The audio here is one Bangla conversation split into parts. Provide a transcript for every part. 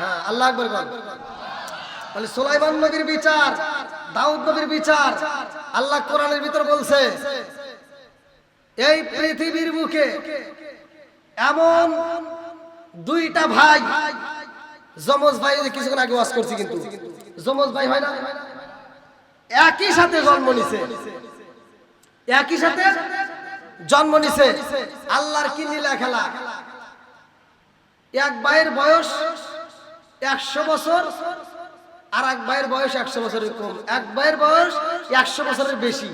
হ্যাঁ, আল্লাহু আকবার বল। তাহলে সুলাইমান নবীর বিচার, দাউদ নবীর বিচার আল্লাহ কোরআনের ভিতর বলছে, এই পৃথিবীর বুকে এমন দুইটা ভাই, যমজ ভাই, কিছুক্ষণ আগে ওয়াজ করছি, কিন্তু যমজ ভাই হয় না, একই সাথে জন্ম নিছে, একই সাথে জন্ম নিছে। আল্লাহর কি লীলা খেলা! এক ভাইয়ের বয়স 100 বছর, আর এক ভাইয়ের বয়স 100 বছরের কম। এক ভাইয়ের বয়স 100 বছরের বেশি।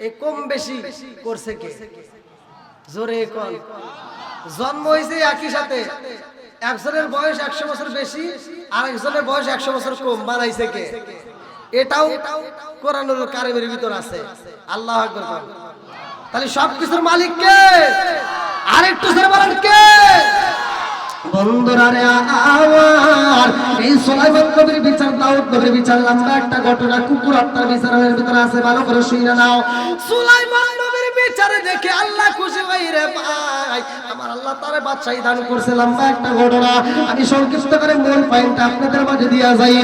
এই কম বেশি করছে কে? জোরে কোন? জন্ম হয়েছে একই সাথে, একজনের বয়স 100 বছর বেশি, আর একজনের বয়স 100 বছর কম। বানাইছে কে? এটাও কোরআনুল কারীমের ভিতর আছে। আল্লাহু আকবার বল। তাহলে সবকিছুর মালিক কে? আরেকটু জোরে বলেন কে? বন্ধুরা রে আমার, এই সুলাইমান নবীর বিচার, দাউদ নবীর বিচার লম্বা একটা ঘটনা, কুকুর হত্যার বিচারের ভিতরে আছে, ভালো করে শুনে নাও। সুলাইমান নবীর বিচারে দেখে আল্লাহ খুশি হই রে ভাই, আমার আল্লাহ তারে বাদশাহী দান করছে। লম্বা একটা ঘটনা, আমি সংক্ষিপ্ত করে মূল পয়েন্টটা আপনাদের মাঝে দিয়া যাই।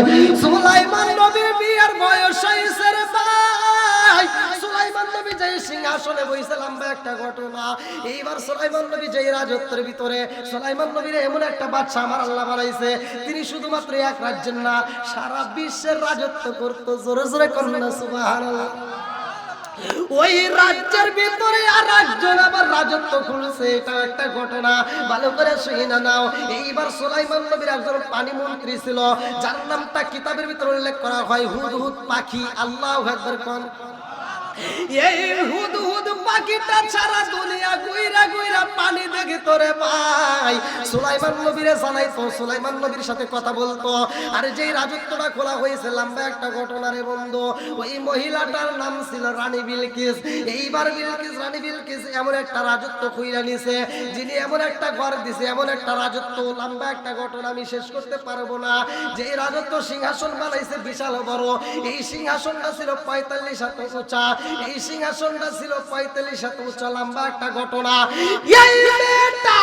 সুলাইমান নবীর বিয়ার বয়স হইছে রে ভাই, সুলাইমান নবী যে সিংহাসনে বসে, লম্বা একটা ঘটনা। এইবার সুলাইমান নবী যে রাজত্বের ভিতরে, সুলাইমান নবীর এমন একটা বাদশা আমার আল্লাহ বানাইছে, তিনি শুধুমাত্র এক রাজ্যের না, সারা বিশ্বের রাজত্ব করতো। জোরে জোরে কন্যা সুবহানাল্লাহ। ওই রাজ্যের ভিতরে আর একজন আবার রাজত্ব খুলছে, এটা একটা ঘটনা, ভালো করে শুনে নাও। এইবার সুলাইমান নবীর একজন পানি মন্ত্রী ছিল, যার নামটা কিতাবের ভিতরে উল্লেখ করা হয় হুদহুদ পাখি। আল্লাহু আকবার কোন। এই হুদহুদ পাখিটা সারা দুনিয়া ঘুইরা ঘুইরা পানি দেখে তোরে ভাই সুলাইমান নবীরে জানাইতো, সুলাইমান নবীর সাথে কথা বলতো। আর যেই রাজত্বটা খোলা হয়েছে, লম্বা একটা ঘটনা রে বন্ধু। ওই মহিলাটার নাম ছিল রানী বিলকিস। এইবার বিলকিস, রানী বিলকিস এমন একটা রাজত্ব খুইরা নিছে, যিনি এমন একটা ঘর দিছে, এমন একটা রাজত্ব, লম্বা একটা ঘটনা, আমি শেষ করতে পারবো না। যে রাজত্ব সিংহাসন বানাইছে বিশাল বড়, এই সিংহাসনটা ছিল 45 হাত উঁচা, এই সিংহাসনটা ছিল 45 হাত উঁচা, লম্বা একটা ঘটনা। এই মেয়েটা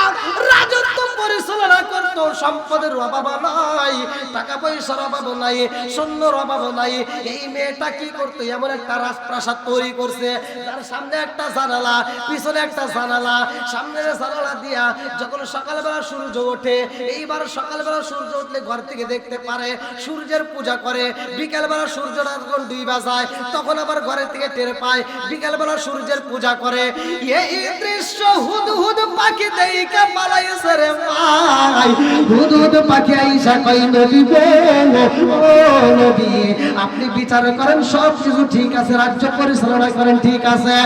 রাজত্ব পরিচালনা করত, সম্পদের অভাব নাই, টাকা পয়সার অভাব নাই, সৈন্যর অভাব নাই। এই মেয়েটা কি করতো, এমন একটা রাজপ্রাসাদ তৈরি করছে, যার সামনে একটা জানালা, পিছনে একটা জানালা, সামনের জানালা দিয়া যখন সকালবেলা সূর্য ওঠে, এইবার সকালবেলা সূর্য উঠলে ঘর থেকে দেখতে পারে, সূর্যের পূজা করে। বিকালবেলা সূর্যটা যখন 2 বাজায়, তখন আবার ঘরের থেকে টের পায়, বিকালবেলা সূর্যের পূজা করে। এই দৃশ্য হুদহুদ পাখি দেখে পালাইছে রে ভাই। হুদহুদ পাখি আইসা কই, নবী গো, ও নবী, আপনি বিচার করেন, সব কিছু ঠিক আছে, রাজ্য পরিচালনা করেন, ঠিক আছে।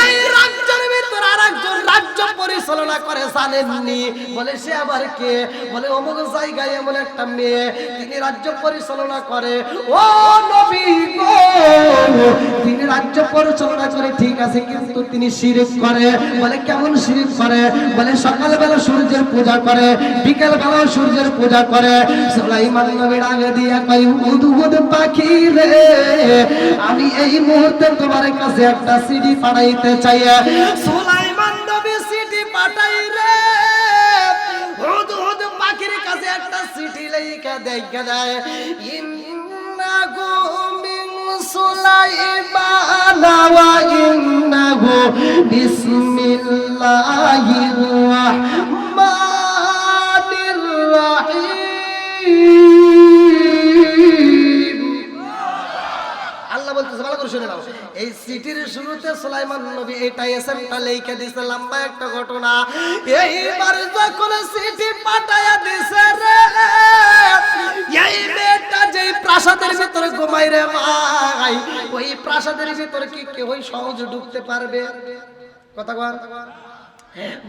এই রাজ্যের ভিতর আরেকজন রাজ্য পরিচালনা করে, জানেননি? বলে সে আবার কে? বলে অমুক জায়গায় এমন একটা মেয়ে, তিনি রাজ্য পরিচালনা করে। ও নবী গো, তিনি রাজ্য পরিচালনা করে, ঠিক আছে, কিন্তু তিনি শিরক করে। বলে কেমন শিরক করে? বলে সকালবেলা সূর্যের পূজা করে, বিকালবেলা সূর্যের পূজা করে। সুলাইমান নবীর আগে দিয়া কই, হুদহুদ পাখি রে, আমি এই মুহূর্তে তোমার কাছে একটা সিডি পাঠাইতে চাই। সুলাইমান নবী সিডি পাঠাই রে, হুদহুদ পাখির কাছে একটা চিঠি লেখা দেখা যায়, ইন্নাহু মিন সুলাইমান ওয়া ইন্নাহু বিসমিল্লাহির রাহমানির রাহিম। আল্লাহ বলতেছে, ভালো করে শুনে নাও। এই চিঠির শুরুতে সুলাইমান নবী এটা এসএমটা লেখা দিয়েছে, লম্বা একটা ঘটনা। এইবার যখন চিঠি পাঠায়া দিছে রে, এই মেয়েটা যেই প্রাসাদের ভিতরে ঘুমাই রে ভাই, ওই প্রাসাদের ভিতরে কি কেউ সহজে ঢুকতে পারবে? কথা কর।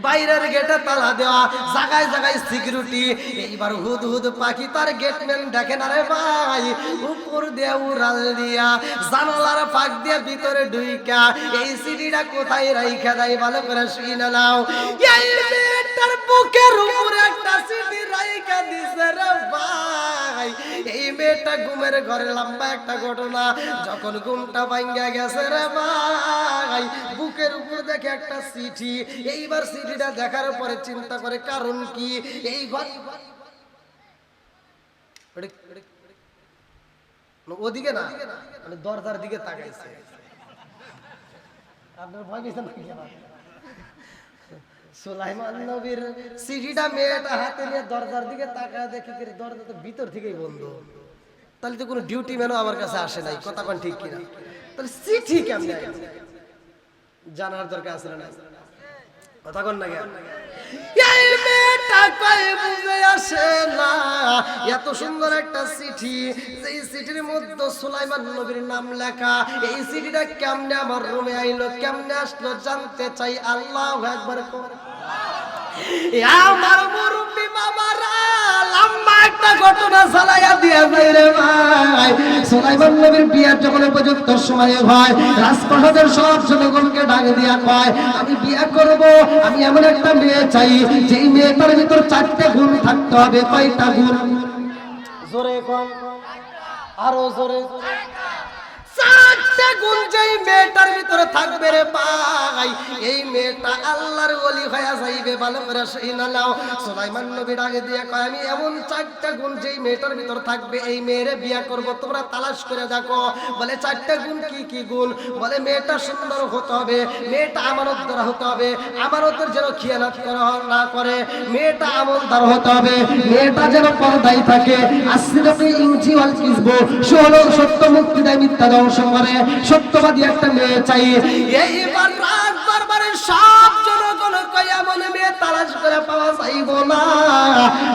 বাইরের গেটে তালা দেওয়া, জায়গায় জায়গায় সিকিউরিটি। এইবার হুদহুদ পাখি তার গেটম্যান দেখে না রে ভাই, উপর দিয়ে উড়াল দিয়া জানালার ফাঁক দিয়ে ভিতরে ঢুইকা এই সিঁড়িটা কোথায় রাইখা দেয়, ভালো করে শুনে নাও। এই মেয়েটার বুকের উপরে একটা সিঁড়ি রাইখা দিছে রে ভাই। এই মেয়েটা ঘুমের ঘরে, লম্বা একটা ঘটনা। যখন ঘুমটা ভাঙ্গা গেছে রে ভাই, বুকের উপর দেখে একটা চিঠি। এইবার চিঠিটা দেখার পরে চিন্তা করে, কারণ কি? এই ঘর ওদিকে না, মানে দরজার দিকে তাকাইছে। আপনার ভয় পেয়েছেন নাকি? সুলাইমান নবীর চিঠিটা মেয়েটা হাতে নিয়ে দরজার দিকে তাকায় দেখে দরজা তো ভিতর থেকেই বন্ধ। তাহলে তো কোনো ডিউটি ম্যানও আমার কাছে আসে নাই, কথা কোন ঠিক কিনা? তাহলে চিঠি কেমনে জানার দরকার আছে না? কথা কোন না কেন? এই মেয়েটা কই বুঝে আসে না, এত সুন্দর একটা চিঠি, এই চিঠির মধ্যে সুলাইমান নবীর নাম লেখা। এই চিঠিটা কেমনে আমার রুমে আইলো, কেমনে আসলো জানতে চাই। আল্লাহু আকবার। আমার মুরব্বি বাবারা লম্বা একটা ঘটনা চালাইয়া দিয়া যায় রে ভাই। সুলাইমান নবীর বিয়ার যখন উপযুক্ত সময় হয়, রাজপ্রাসাদের সব জনগণকে ডাক দিয়া কয়, আমি বিয়া করব, আমি এমন একটা মেয়ে চাই যেই মেয়েটার ভিতর 4টে গুণ থাকতে হবে। কয়টা গুণ? জোরে কোন, আরো জোরে। 4টে গুণ যেই মেয়েটার ভিতরে থাকবে রে ভাই, এই মেয়েটা আল্লাহর ওলি হয়ে যাইবে। ভালো করে শুনে নাও। সুলাইমান নবী ডাকে দিয়ে কয়, আমি এমন 4টে গুণ যেই মেয়েটার ভিতর থাকবে, এই মেয়েরে বিয়া করব, তোমরা তালাশ করে দেখো। বলে 4টে গুণ কি কি গুণ? বলে মেয়েটা সুন্দর হতে হবে, মেয়েটা আমানতদার হতে হবে, আমানতের যেন খিয়ানত না করে, মেয়েটা আমলদার হতে হবে, মেয়েটা যেন পর্দায় থাকে, আসিরাতে ইঞ্চি ওয়াল কিসবো, সত্য মুক্তি দেয়, মিথ্যা ধ্বংস করে, সত্যবাদী একটা মেয়ে চাই। এইবার রাজ দরবারের সব জনগণ কইয়া বলে মেয়ে তালাশ করে পাওয়া যাইব না।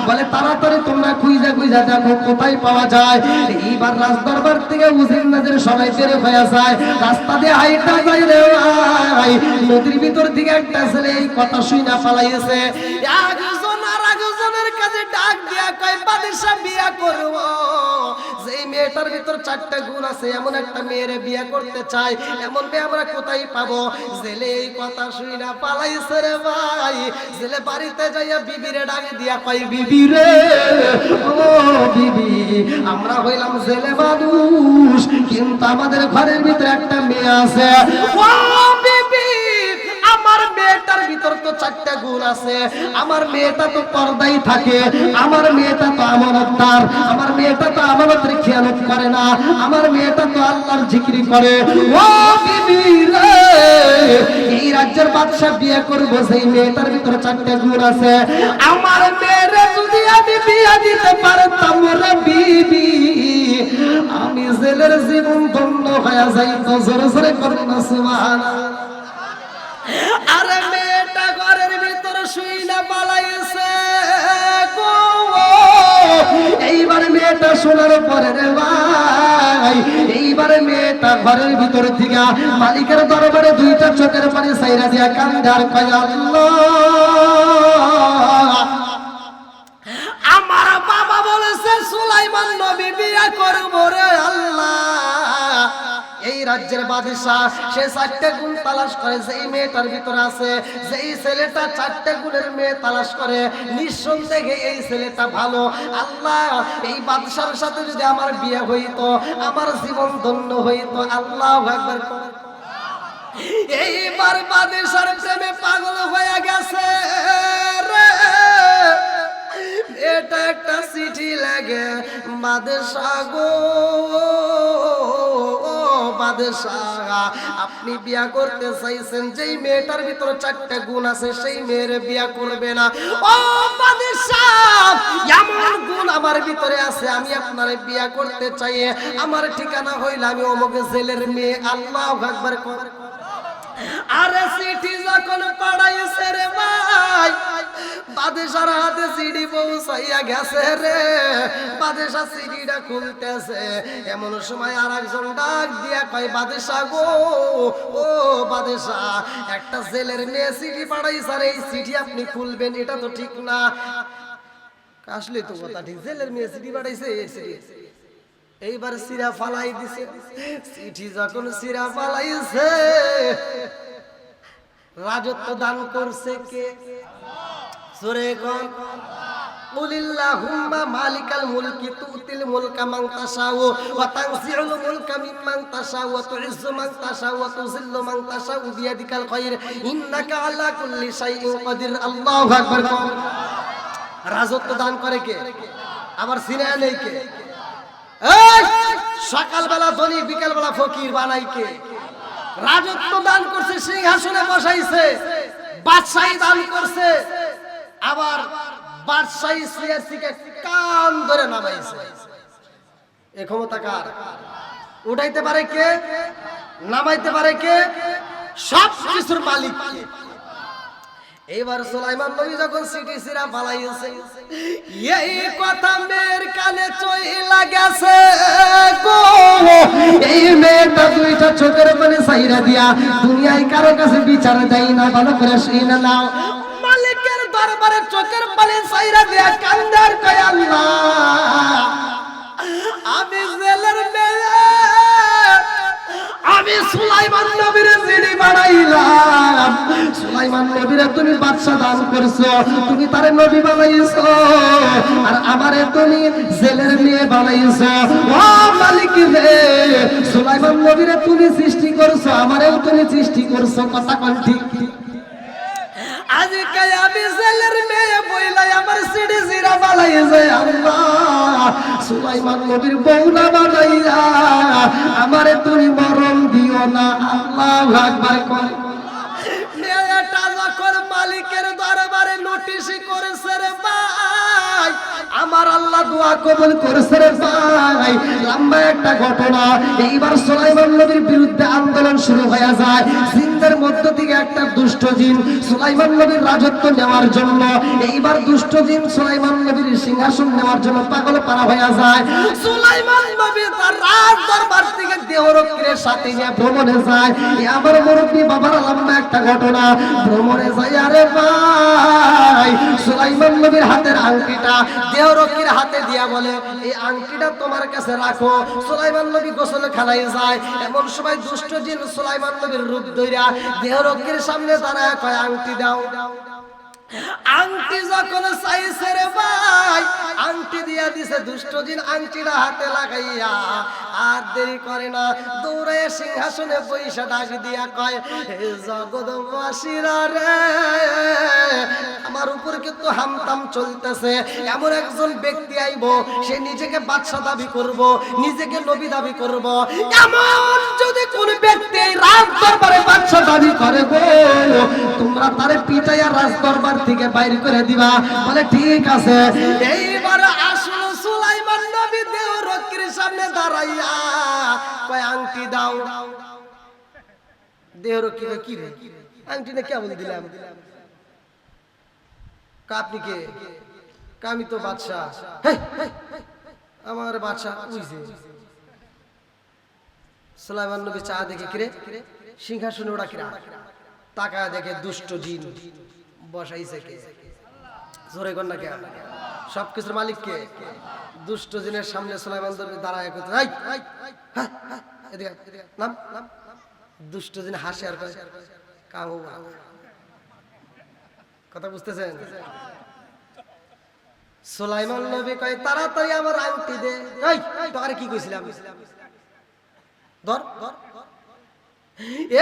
বলে তাড়াতাড়ি তোমরা খুঁজা খুঁজা দেখো কোথায় পাওয়া যায়। এইবার রাজ দরবার থেকে উজির নাজির সবাই বের হয়ে যায়, রাস্তা দিয়ে হাইটা যায় রে ভাই। নদীর ভিতর থেকে একটা ছেলে এই কথা শুইনা পালাইছে। একজন আর একজনের কাছে ডাক দিয়া কয়, বাদশা বিয়া করব, যেই মেয়েটার ভিতর 4টে গুণ আছে এমন একটা মেয়েরে বিয়ে করতে চাই, এমন মেয়ে আমরা কোথায় পাবো? জেলে এই কথা শুই না পালাইছে রে ভাই। জেলে বাড়িতে যাইয়া বিবিরে ডাকে দিয়া কয়, বিবি রে, ও বিবি, আমরা হইলাম জেলে মানুষ, কিন্তু আমাদের ঘরের ভিতরে একটা মেয়ে আছে। ও বিবি, আমার মেয়েটার ভিতর তো 4টে গুণ আছে, আমার মেয়েটা তো পর্দায় থাকে, আমার মেয়েটা তো আমানতদার, আমার মেয়েটা তো আমানতের খেয়ানত করে না, আমার মেয়েটা তো আল্লাহর জিকির করে। ও বিবি রে, এই রাজ্যের বাদশা বিয়ে করব, সেই মেয়েটার ভিতর 4টে গুণ আছে। আমার মেয়েরে যদি আমি বিয়ে দিতে পারতাম রে বিবি, আমি জেলের জীবন ধন্য হয়ে যাইতো। জোরে জোরে করুন না সুবহানাল্লাহ। আরে মেয়েটা ঘরের ভিতরে শুই না পালাইছে গো। এইবার মেয়েটা শোনার পরে রে ভাই, এইবারে মেয়েটা ঘরের ভিতর থেকে মালিকের দরবারে 2টা চোখের পানি সাইরা দিয়া কান্দে আর কয়, আল্লাহ, আমার বাবা বলেছে সুলাইমান নবী বিয়ে করব রে আল্লাহ। এই রাজ্যের বাদশা সে 4টে গুণ তালাশ করে, যেই মেয়েটার ভিতরে আছে, যেই ছেলেটা 4টে গুণের মেয়ে তালাশ করে, নিঃসন্দেহে এই ছেলেটা ভালো। আল্লাহ, এই বাদশার সাথে যদি আমার বিয়ে হইতো, আমার জীবন ধন্য হইতো। আল্লাহু আকবার। এইবার বাদশার প্রেমে পাগল হয়ে গেছে রে। এটা একটা চিঠি লাগে, বাদশা গো, বাদশা, আপনি বিয়া করতে চাইছেন, যেই মেয়েটার ভিতরে 4টে গুণ আছে সেই মেয়ের বিয়া করবে না। ও বাদশা, এমন গুণ আমার ভিতরে আছে, আমি আপনার বিয়া করতে চাই, আমার ঠিকানা হইল আমি অমুক জেলের মেয়ে। আল্লাহু আকবার। আরে চিঠি যখন পড়াইছে রে ভাই, বাদশার হাতে চিঠি পৌঁছাইয়া গেছে রে। বাদশা চিঠিটা খুলতেছে, এমন সময় আর একজন ডাক দিয়া কয়, বাদশা গো, ও বাদশা, একটা জেলের মেয়ে চিঠি পাঠাইছে, আর এই চিঠি আপনি খুলবেন, এটা তো ঠিক না। আসলে তো কথা ঠিক, জেলের মেয়ে চিঠি পাঠাইছে, এই চিঠি এইবার সিরা ফালাই দিছে। চিঠি যখন সিরা ফালাইছে, রাজত্ব দান করছে কে? জোরে কোন। কুলিল্লাহুম্মা মালিকাল মুলকি তুতিল মুলকা মান তাশাউ ওয়া তানজিউল মুলকা মিম্মান তাশাউ ওয়া তুইজ্জু মান তাশাউ ওয়া তুযিল্লু মান তাশাউ বিয়াদিকাল খায়র ইন্নাকা আলা কুল্লি শাইইন কাদির। আল্লাহু আকবার। রাজত্ব দান করে কে? আবার সিনেমা নেই কে? এই সকালবেলা ধনী বিকেলবেলা ফকির বানাই কে? রাজত্ব দান করছে, সিংহাসনে বসাইছে, বাদশাহী দান করছে, আবার বাদশাহী চেয়ার থেকে কান ধরে নামাইছে। এই ক্ষমতা কার? উঠাইতে পারে কে? নামাইতে পারে কে? সব কিছুর মালিক কে? এবার সুলাইমান নবী যখন সিটি সিরা পালাইছে, এই কথা মেয়ের কানে চইলা গেছে গো। এই মেয়েটা দুইটা চোখের পানি ছাইরা দিয়া দুনিয়ায় কারো কাছে বিচার দেয় না, ভালো করে শুনে নাও। মালিকের দরবারে চোখের পানি ছাইরা দিয়া কান্দার কয়, আল্লাহ আমি জেলের মেয়ে, আমি সুলাইমান নবীর জিনি বানাইলাম। সুলাইমান নবীরে তুমি বাদশা দান করছো, তুমি তারে নবী বানাইছো, আর আমারে তুমি জেলের মেয়ে বানাইছো। ও মালিক রে, সুলাইমান নবীরে তুমি সৃষ্টি করছো, আমারেও তুমি সৃষ্টি করছো, কথা কোন ঠিক? আজকে আমি জেলের মেয়ে বইলাই আমার সিডি জিরা বানাইছে। আল্লাহ সুলাইমান নবীর বউলা বানাইয়া আমারে তুমি মরণ দিও না। আল্লাহু আকবার কর। মেয়েটা যখন মালিকের দরবারে নোটিশ করেছে রে ভাই, আমার আল্লাহ দোয়া কবুল করেছে রে ভাই। লম্বা একটা ঘটনা। এইবার সুলাইমান নবীর বিরুদ্ধে আন্দোলন শুরু হয়ে যায়। জিনদের মধ্য থেকে একটা দুষ্ট জিন সুলাইমান নবীর রাজত্ব নেওয়ার জন্য, এইবার দুষ্ট জিন সুলাইমান নবীর সিংহাসন নেওয়ার জন্য পাগল পারা হয়ে যায়। সুলাইমান নবী তার রাজ দরবার থেকে দেহরক্ষীর সাথে নিয়ে ভ্রমণে যায়। আমার মুরব্বী বাবার লম্বা একটা ঘটনা। ভ্রমণে যায় আরে ভাই, সুলাইমান নবীর হাতের আংটিটা দেহরক্ষীর হাতে দিয়া বলে, এই আংটিটা তোমার কাছে রাখো। সুলাইমান নবী গোসলখানায় যায়। এমন সময় দুষ্ট জিন সুলাইমান নবীর রূপ ধইরা দেহরক্ষীর সামনে দাঁড়ায় কয়, আংটি দাও। আংটি যখন চাইছে রে ভাই, আংটি দিয়া দিছে দুষ্ট জিন। আংটিটা হাতে লাগাইয়া আর দেরি করে না, দৌড়ে সিংহাসনে বইসা ডাক দিয়া কয়, হে জগৎবাসীরা রে, আমার উপর কিন্তু হামতাম চলতেছে। এমন একজন ব্যক্তি আইব, সে নিজেকে বাদশা দাবি করব, নিজেকে নবী দাবি করব। এমন যদি কোন ব্যক্তি রাজ দরবারে বাদশা দাবি করে গো, তোমরা তারে পিটাইয়া রাজ দরবার থেকে বাইর করে দিবা। বলে ঠিক আছে। এইবার আসল সুলাইমান নবী দেহরক্ষীর সামনে দাঁড়াইয়া কয়, আংটি দাও। দেহরক্ষী কি রে, আংটি না কেমন দিলাম? আপনি কে? আমি তো বাদশা। আমার বাদশা বুঝছে। সুলাইমান নবী চা দেখে কিরে সিংহাসনে ওরা কিরা টাকা দেখে দুষ্ট জিন বসাইছে কে? জোরে কর না কে? সবকিছুর মালিক কে? দুষ্ট জিনের সামনে সুলাইমান নবী দাঁড়ায় করতে, নাম দুষ্ট জিন হাসে আর কয়, কাহু। কথা বুঝতেছেন? সুলাইমান নবী কয়, তাড়াতাড়ি আমার আংটি দে। তোরে কি কইছিলাম? ধর।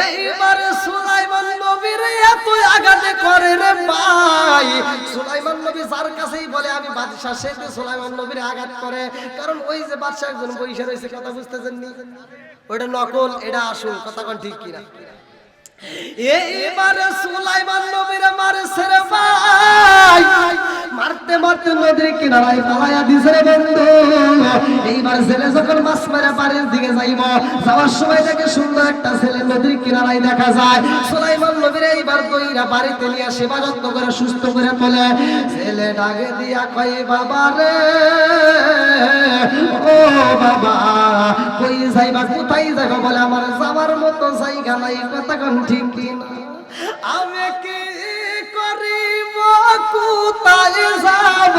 এইবার সুলাইমান নবীর এত আঘাতে করে রে ভাই। সুলাইমান নবী যার কাছেই বলে আমি বাদশা, সে সুলাইমান নবীর আঘাত করে। কারণ ওই যে বাদশা একজন বইসা রয়েছে, কথা বুঝতেছেন নি? ওইটা নকল, এটা আসল। কথা কোন ঠিক কিনা? এইবার সুলাইমান নবীর মারছে রে ভাই, মারতে মারতে নদীর কিনারায় পালাইয়া দিছে রে বন্ধু। এইবার ছেলে যখন মাছ মারা পাড়ের দিকে যাইব, যাওয়ার সময় দেখে সুন্দর একটা ছেলে নদীর কিনারায় দেখা যায়। সুলাইমান নবীর এইবার দইরা বাড়িতে নিয়ে সেবা যত্ন করে সুস্থ করে তোলে। ছেলে ডাকে দিয়া কয়, বাবা রে, ও বাবা, কই যাইবা, কোথায় যাইবা? বলে আমার যাওয়ার মতো জায়গা নাই। কথা কোন ঠিক কিনা? আমি কি করিব, কোথায় যাব,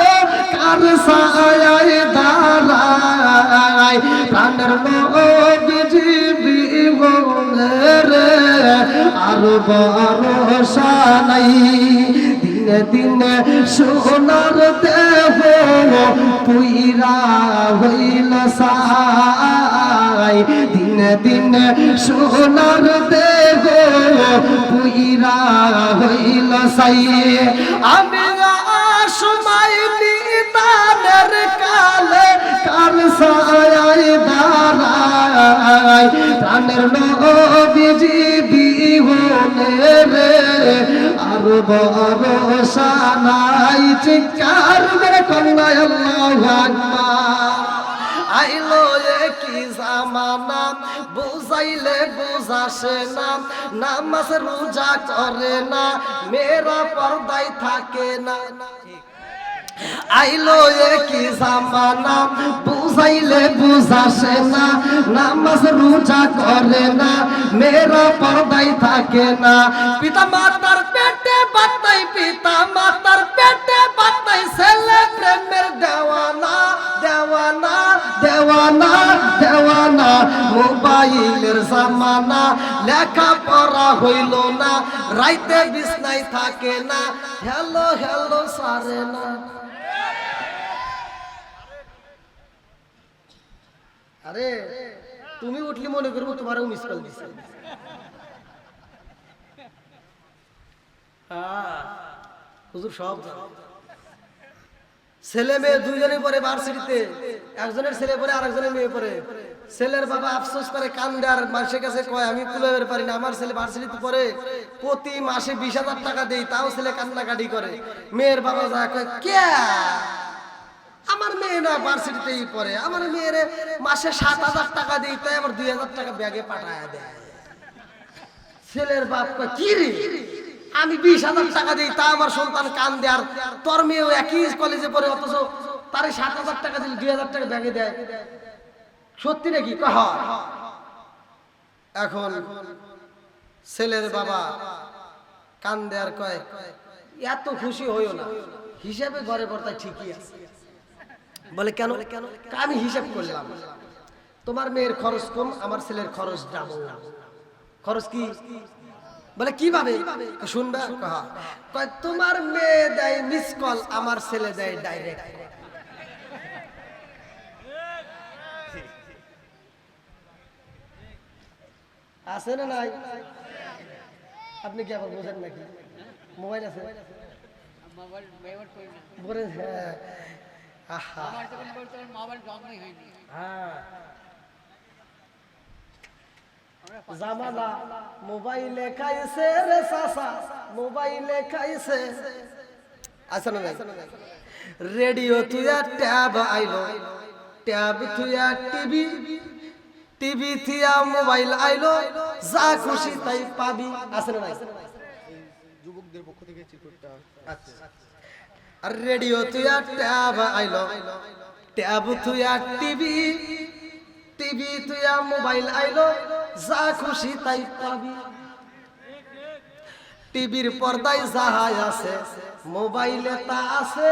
কার ছায়ায় দাঁড়াই? প্রাণের নবীজি বিবলে রে, আর ভরসা নাই। দিনে দিনে সোনার দেহ পুইরা হইল সাই। দিনে দিনে সোনার দেহ পুইরা হইল সাই। আমি সময় নিদানের ছায়ায় দাঁড়াই প্রাণের নবীজি বিহনে রে আর ভরসা নাই চিৎকার মেরে কন্যা আল্লাহু আকবার আইলো কি জামানা বুঝাইলে বুঝাসে না নামাজ রোজা করে না মেয়েরা পর্দায় থাকে না আইলো কি জামানা বুঝাইলে বুঝাসে না নামাজ রোজা করে না মেয়েরা পর্দায় থাকে না পিতা মাতার পেটে বাতাই পিতা মাতার পেটে বাতাই ছেলে প্রেমের দেওয়ানা দেওয়ানা দেওয়ানা দেওয়ানা মোবাইলের জামানা লেখা পড়া হইল না রাইতে বিছনায় থাকে না হ্যালো হ্যালো সারে না আরে তুমি উঠলি মনে করবো তোমারও মিস কল দিছে হুজুর সব ছেলে মেয়ে দুইজনে পড়ে ভার্সিটিতে একজনের ছেলে পড়ে আরেকজনের মেয়ে পড়ে ছেলের বাবা আফসোস করে কান্দে আর মানুষের কাছে কয় আমি কুলাবের পারি না আমার ছেলে ভার্সিটিতে পড়ে প্রতি মাসে 20,000 টাকা দেই তাও ছেলে কান্নাকাটি করে মেয়ের বাবা যা কয় কে আমার মেয়ে না ভার্সিটিতেই পড়ে আমার মেয়ের মাসে 7,000 টাকা দিই তাই আমার 2,000 টাকা ব্যাগে পাঠায় দেয় ছেলের বাপ কয় কি রে আমি 20,000 টাকা দিই তা আমার সন্তান কান্দে আর তোর মেয়েও একই কলেজে পড়ে অথচ তারে 7,000 টাকা দিলে 2,000 টাকা ব্যাগে দেয় সত্যি নাকি কহ এখন ছেলের বাবা কান্দে আর কয় এত খুশি হইও না হিসাবে ঘরে বর্তায় ঠিকই আছে বলে কেন আমি হিসাব করলাম তোমার মেয়ের খরচ কম আমার ছেলের খরচ ডাবল খরচ কি বলে কিভাবে শুনবে কয় তোমার মেয়ে দেয় মিস কল আমার ছেলে দেয় ডাইরেক্ট আছে না নাই আপনি কি আবার বোঝেন নাকি মোবাইল আছে জামানা মোবাইলে খাইছে রে চাচা মোবাইলে খাইছে আছে না রেডিও তুইয়া ট্যাব আইলো ট্যাব তুইয়া টিভি টিভি থিয়া মোবাইল আইলো যা খুশি তাই পাবি আছে না যুবকদের পক্ষ থেকে চিঠি আচ্ছা আর রেডিও তুইয়া ট্যাব আইলো ট্যাব তুইয়া টিভি টিভি তুইয়া মোবাইল আইলো যা খুশি তাই পাবি টিভির পর্দায় যাহাই আছে মোবাইলে তা আছে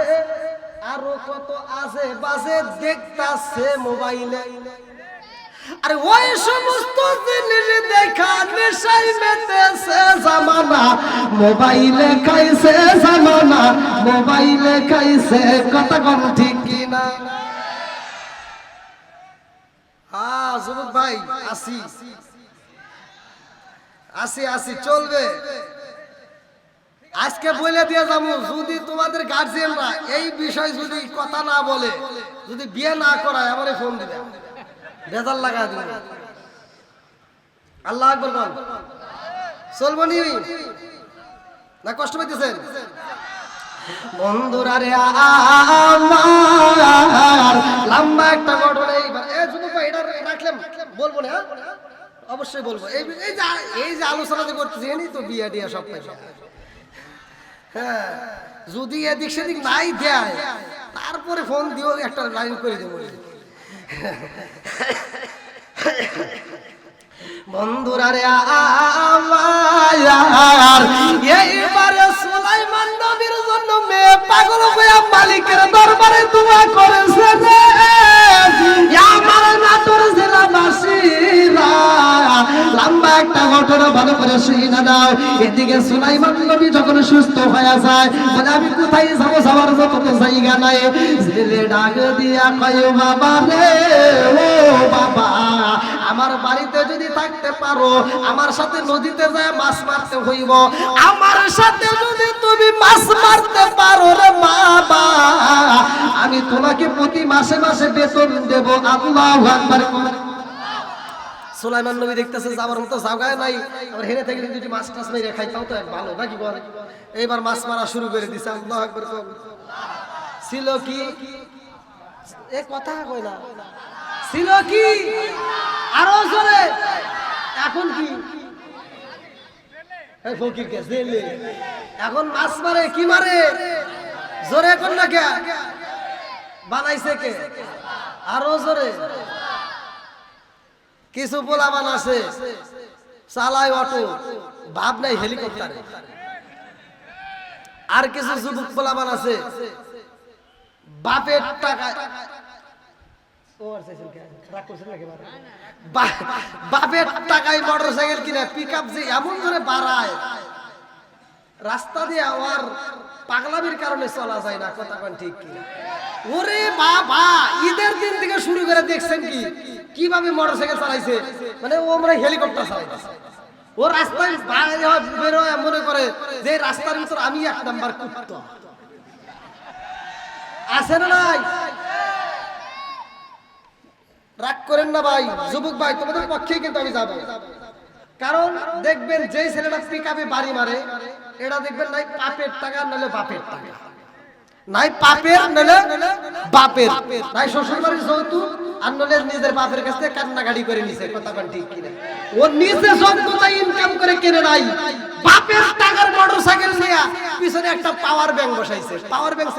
আরো কত আছে বাজে দেখতাছে মোবাইলে আর ওই সমস্ত জিনিস দেখা নেশায় মেতেছে জামানা মোবাইলে খাইছে জামানা মোবাইলে খাইছে কথা কোন ঠিক কিনা যুবক ভাই আসি আসি আসি চলবে আজকে বলে দিয়ে যাবো যদি তোমাদের গার্জিয়ানরা এই বিষয় যদি কথা না বলে যদি বিয়ে না করায় আমারে ফোন দিবে বেজাল লাগা দিবে আল্লাহ আকবার বল চলবো নি না কষ্ট পাইতেছেন বন্ধুরা রে আমার লম্বা একটা ঘটনা এইবার এই যুবক ভাই এটা রাখলাম বলবো না অবশ্যই বলবো এই যে আলোচনা করতেছি এনি তো বিয়া টিয়া সব পাইছে হ্যাঁ যদি এদিক সেদিক নাই দেয় তারপরে ফোন দিও একটা লাইন করে দেবো বন্ধুরা রে আমার এইবারে সুলাইমান নবীর জন্য মেয়ে পাগল হয়ে মালিকের দরবারে দোয়া করেছে রে আমার নাটোর জেলাবাসীরা লম্বা একটা ঘটনা ভালো করে শুনে নাও এদিকে সুলাইমান নবী যখন সুস্থ হয়ে যায় বলে আমি কোথায় যাবো যাওয়ার মতো তো জায়গা নাই ছেলে ডাক দিয়া কয় বাবা রে ও বাবা আমার বাড়িতে যদি থাকতে পারো আমার সাথে নদীতে যায় মাছ মারতে হইব আমার সাথে যদি তুমি মাছ মারতে পারো রে বাবা আমি তোমাকে প্রতি মাসে মাসে বেতন দেব আল্লাহু আকবার সুলাইমান নবী দেখতেছে যাবার মতো জায়গায় নাই আর হেরে থেকে যদি মাছ টাছ মেরে খাইতাও তো এক ভালো নাকি বল এইবার মাছ মারা শুরু করে দিছে আল্লাহু আকবার ছিল কি এ কথা কই না ছিল কি আরো জোরে এখন কি এই ফকির কে জেলে এখন মাছ মারে কি মারে জোরে কোন না কে বানাইছে কে আরো জোরে কিছু পোলাবান আছে চালায় অটো ভাব নাই হেলিকপ্টারে আর কিছু যুবক পোলাবান আছে বাপের টাকা বাপের টাকায় মোটরসাইকেল কিনে পিকআপ যে এমন করে বাড়ায় রাস্তা দিয়ে আর পাগলামির কারণে চলা যায় না কথা কোন ঠিক কি ওরে বাবা ঈদের দিন থেকে শুরু করে দেখছেন কি কিভাবে মোটরসাইকেল চালাইছে মানে ও আমরা হেলিকপ্টার চালাইছে ও রাস্তায় বেরোয় মনে করে যে রাস্তার ভিতর আমি এক নাম্বার কুত্তা আছে না নাই রাগ করেন না ভাই যুবক ভাই তোমাদের পক্ষেই কিন্তু আমি যাব কারণ দেখবেন যেই ছেলেটা পিকআপে বাড়ি মারে এটা দেখবেন নাই পাপের টাকা নালে বাপের টাকা নাই পাপের নালে বাপের নাই শ্বশুর বাড়ির যৌতুক আর নালে নিজের বাপের কাছ থেকে কান্নাকাটি করে নিছে কথা কোন ঠিক কিনা ও নিজে সবটা ইনকাম করে কিনে নাই বাপের টাকার মোটরসাইকেল নিয়ে পিছনে একটা পাওয়ার ব্যাংক বসাইছে পাওয়ার ব্যাংক